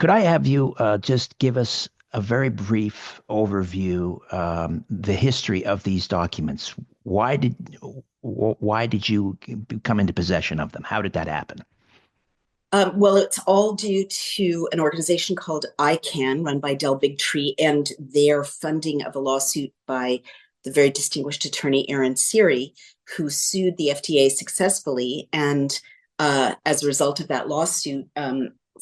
Could I have you just give us a very brief overview, the history of these documents? Why did why did you come into possession of them? How did that happen? Well, it's all due to an organization called ICANN, run by Bigtree, and their funding of a lawsuit by the very distinguished attorney Aaron Siri, who sued the FDA successfully, and as a result of that lawsuit,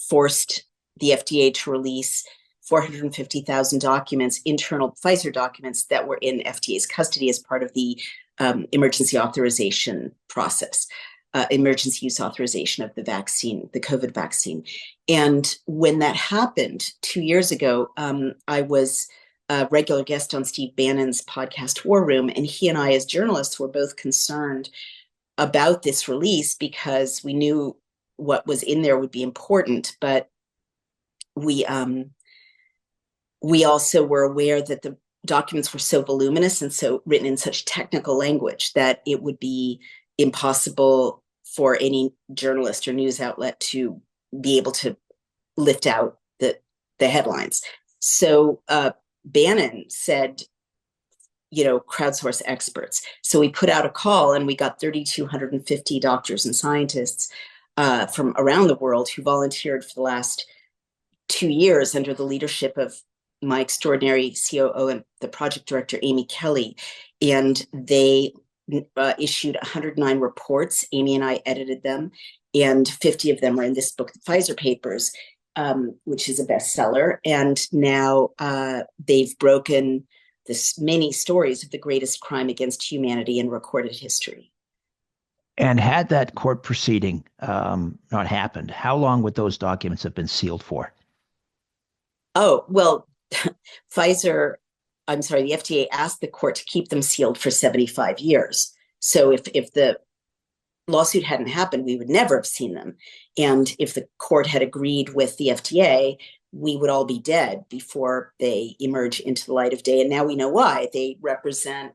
forced the FDA to release 450,000 documents, internal Pfizer documents that were in FDA's custody as part of the emergency authorization process. Emergency use authorization of the vaccine, the COVID vaccine. And when that happened 2 years ago, I was a regular guest on Steve Bannon's podcast War Room, and he and I, as journalists, were both concerned about this release because we knew what was in there would be important, but we also were aware that the documents were so voluminous and so written in such technical language that it would be impossible for any journalist or news outlet to be able to lift out the headlines. So Bannon said, crowdsource experts. So we put out a call and we got 3,250 doctors and scientists from around the world who volunteered for the last 2 years under the leadership of my extraordinary COO and the project director, Amy Kelly. And they issued 109 reports. Amy and I edited them, and 50 of them are in this book, The Pfizer Papers, which is a bestseller. And now they've broken this many stories of the greatest crime against humanity in recorded history. And had that court proceeding not happened, how long would those documents have been sealed for? Oh, well, Pfizer, I'm sorry, the FDA asked the court to keep them sealed for 75 years. So if the lawsuit hadn't happened, we would never have seen them. And if the court had agreed with the FDA, we would all be dead before they emerge into the light of day. And now we know why. They represent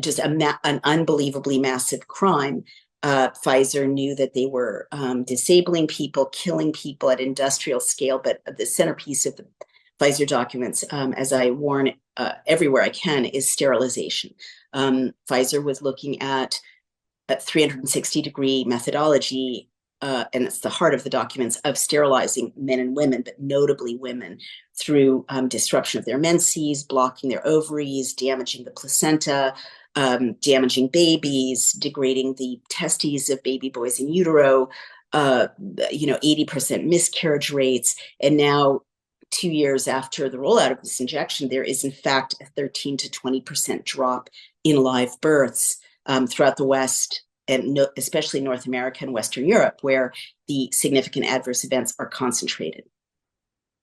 just an unbelievably massive crime. Pfizer knew that they were disabling people, killing people at industrial scale, but the centerpiece of the Pfizer documents, as I warn everywhere I can, is sterilization. Pfizer was looking at a 360-degree methodology, and it's the heart of the documents, of sterilizing men and women, but notably women, through disruption of their menses, blocking their ovaries, damaging the placenta, damaging babies, degrading the testes of baby boys in utero, 80% miscarriage rates. And now, 2 years after the rollout of this injection, there is in fact a 13 to 20% drop in live births throughout the West, and especially North America and Western Europe, where the significant adverse events are concentrated.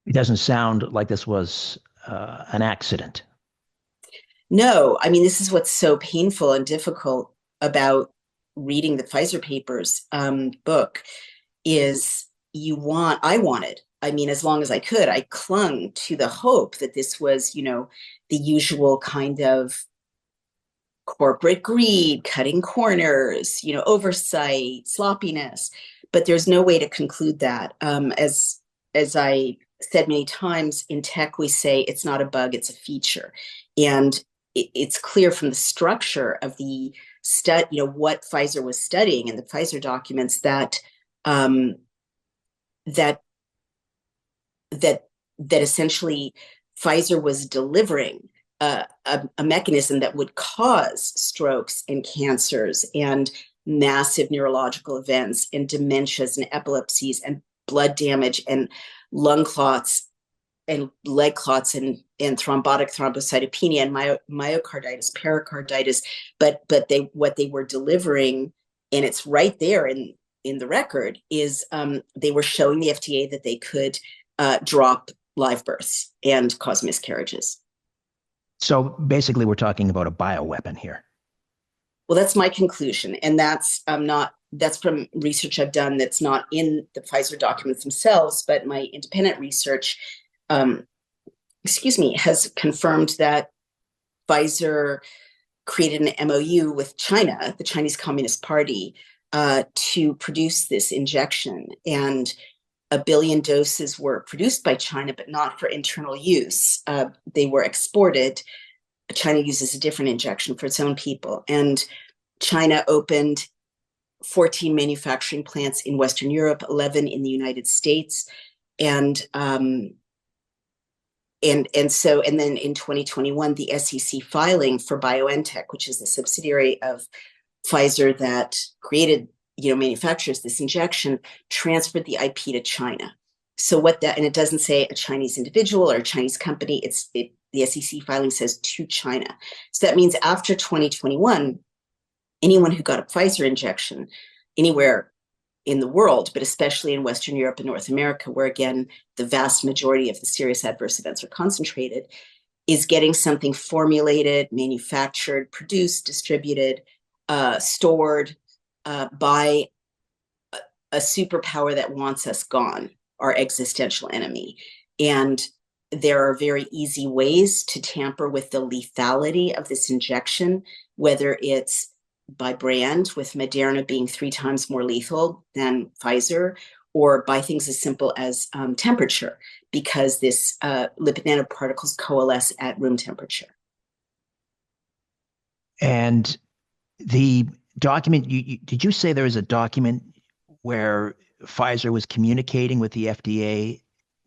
It doesn't sound like this was an accident. No, I mean, this is what's so painful and difficult about reading the Pfizer Papers book is I wanted, I mean, as long as I could, I clung to the hope that this was, the usual kind of corporate greed, cutting corners, oversight, sloppiness. But there's no way to conclude that. As I said many times, in tech, we say it's not a bug, it's a feature. And it's clear from the structure of the what Pfizer was studying in the Pfizer documents that essentially Pfizer was delivering a mechanism that would cause strokes and cancers and massive neurological events and dementias and epilepsies and blood damage and lung clots and leg clots and thrombotic thrombocytopenia and myocarditis, pericarditis. But what they were delivering, and it's right there in the record, is they were showing the FDA that they could drop live births and cause miscarriages. So basically, we're talking about a bioweapon here. Well, that's my conclusion, and that's from research I've done that's not in the Pfizer documents themselves, but my independent research, has confirmed that Pfizer created an MOU with China, the Chinese Communist Party, to produce this injection. And 1 billion doses were produced by China, but not for internal use. They were exported. China uses a different injection for its own people. And China opened 14 manufacturing plants in Western Europe, 11 in the United States. And then in 2021, the SEC filing for BioNTech, which is the subsidiary of Pfizer that created, manufactures this injection, transferred the IP to China. So and it doesn't say a Chinese individual or a Chinese company. The SEC filing says to China. So that means after 2021, anyone who got a Pfizer injection anywhere in the world, but especially in Western Europe and North America, where again, the vast majority of the serious adverse events are concentrated, is getting something formulated, manufactured, produced, distributed, stored by a superpower that wants us gone, our existential enemy. And there are very easy ways to tamper with the lethality of this injection, whether it's by brand, with Moderna being 3 times more lethal than Pfizer, or by things as simple as temperature, because this lipid nanoparticles coalesce at room temperature. And the document, did you say there was a document where Pfizer was communicating with the FDA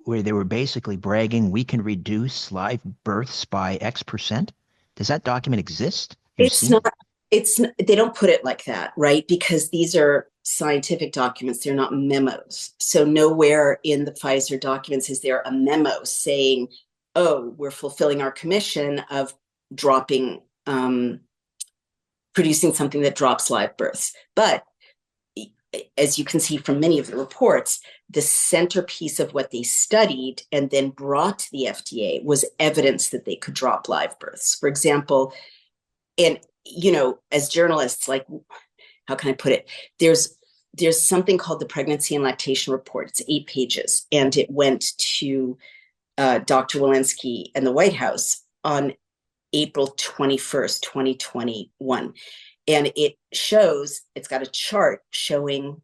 where they were basically bragging, we can reduce live births by X%? Does that document exist? It's not. They don't put it like that, right? Because these are scientific documents. They're not memos. So nowhere in the Pfizer documents is there a memo saying, oh, we're fulfilling our commission of producing something that drops live births. But as you can see from many of the reports, the centerpiece of what they studied and then brought to the FDA was evidence that they could drop live births. For example, and as journalists, like, how can I put it? There's something called the Pregnancy and Lactation Report. It's 8 pages, and it went to Dr. Walensky and the White House on April 21st, 2021. And it's got a chart showing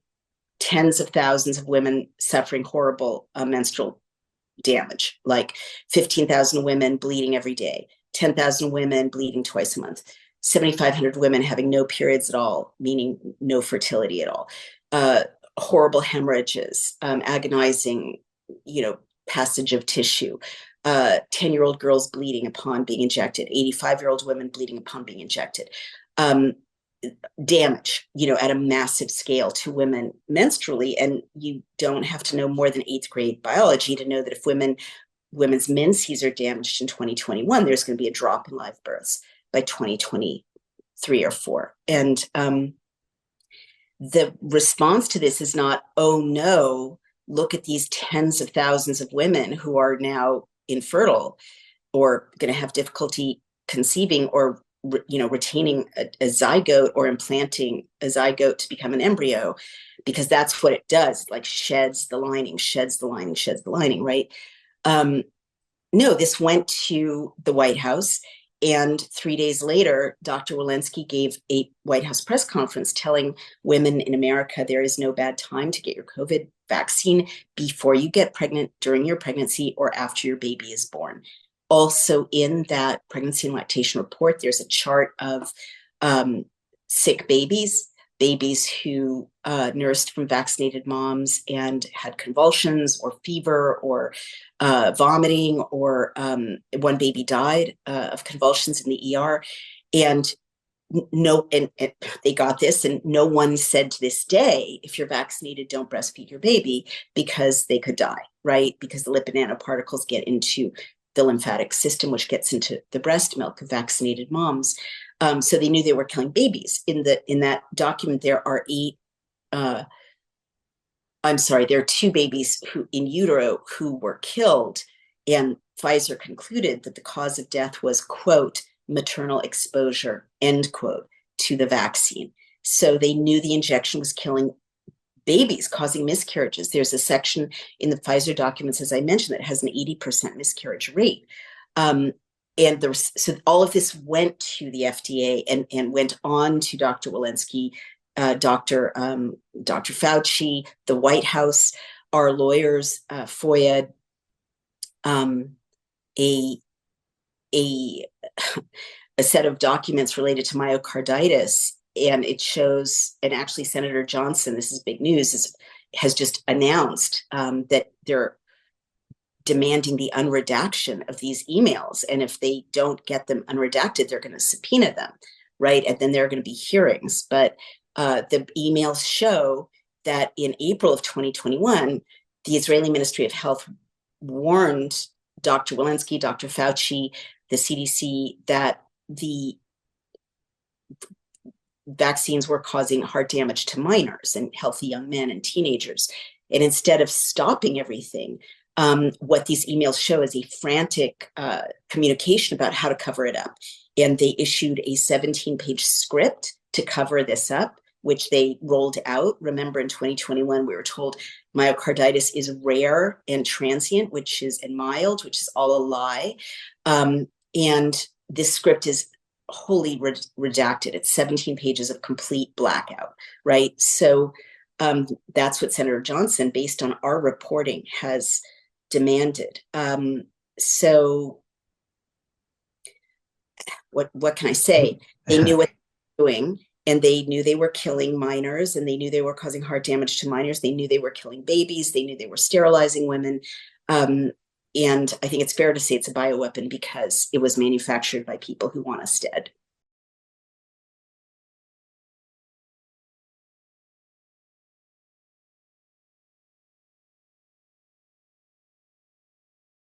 tens of thousands of women suffering horrible menstrual damage, like 15,000 women bleeding every day, 10,000 women bleeding twice a month, 7,500 women having no periods at all, meaning no fertility at all, horrible hemorrhages, agonizing, passage of tissue, 10-year-old girls bleeding upon being injected, 85-year-old women bleeding upon being injected, damage, at a massive scale to women menstrually. And you don't have to know more than 8th grade biology to know that if women's menses are damaged in 2021, there's going to be a drop in live births by 2023 or 4. And the response to this is not, oh no, look at these tens of thousands of women who are now infertile or going to have difficulty conceiving or retaining a zygote or implanting a zygote to become an embryo, because that's what it does. It like sheds the lining, right? No, this went to the White House. And 3 days later, Dr. Walensky gave a White House press conference telling women in America, there is no bad time to get your COVID vaccine before you get pregnant, during your pregnancy, or after your baby is born. Also in that pregnancy and lactation report, there's a chart of sick babies who nursed from vaccinated moms and had convulsions or fever or vomiting, or one baby died of convulsions in the ER. And they got this, and no one said to this day, if you're vaccinated, don't breastfeed your baby, because they could die, right? Because the lipid nanoparticles get into the lymphatic system, which gets into the breast milk of vaccinated moms. So they knew they were killing babies. In that document, there are 2 babies who in utero who were killed, and Pfizer concluded that the cause of death was, quote, maternal exposure, end quote, to the vaccine. So they knew the injection was killing babies, causing miscarriages. There's a section in the Pfizer documents, as I mentioned, that has an 80% miscarriage rate. So all of this went to the FDA and went on to Dr. Walensky, Dr. Fauci, the White House. our lawyers FOIA'd um, a a a set of documents related to myocarditis, and it shows, and actually Senator Johnson, this is big news, has just announced that they're demanding the unredaction of these emails. And if they don't get them unredacted, they're going to subpoena them, right? And then there are going to be hearings. But the emails show that in April of 2021, the Israeli Ministry of Health warned Dr. Walensky, Dr. Fauci, the CDC, that the vaccines were causing heart damage to minors and healthy young men and teenagers. And instead of stopping everything, what these emails show is a frantic communication about how to cover it up. And they issued a 17-page script to cover this up, which they rolled out. Remember, in 2021, we were told myocarditis is rare and transient, and mild, which is all a lie. And this script is wholly redacted. It's 17 pages of complete blackout, right? So that's what Senator Johnson, based on our reporting, has demanded. So what can I say? They knew what they were doing, and they knew they were killing minors, and they knew they were causing heart damage to minors. They knew they were killing babies. They knew they were sterilizing women. And I think it's fair to say it's a bioweapon because it was manufactured by people who want us dead.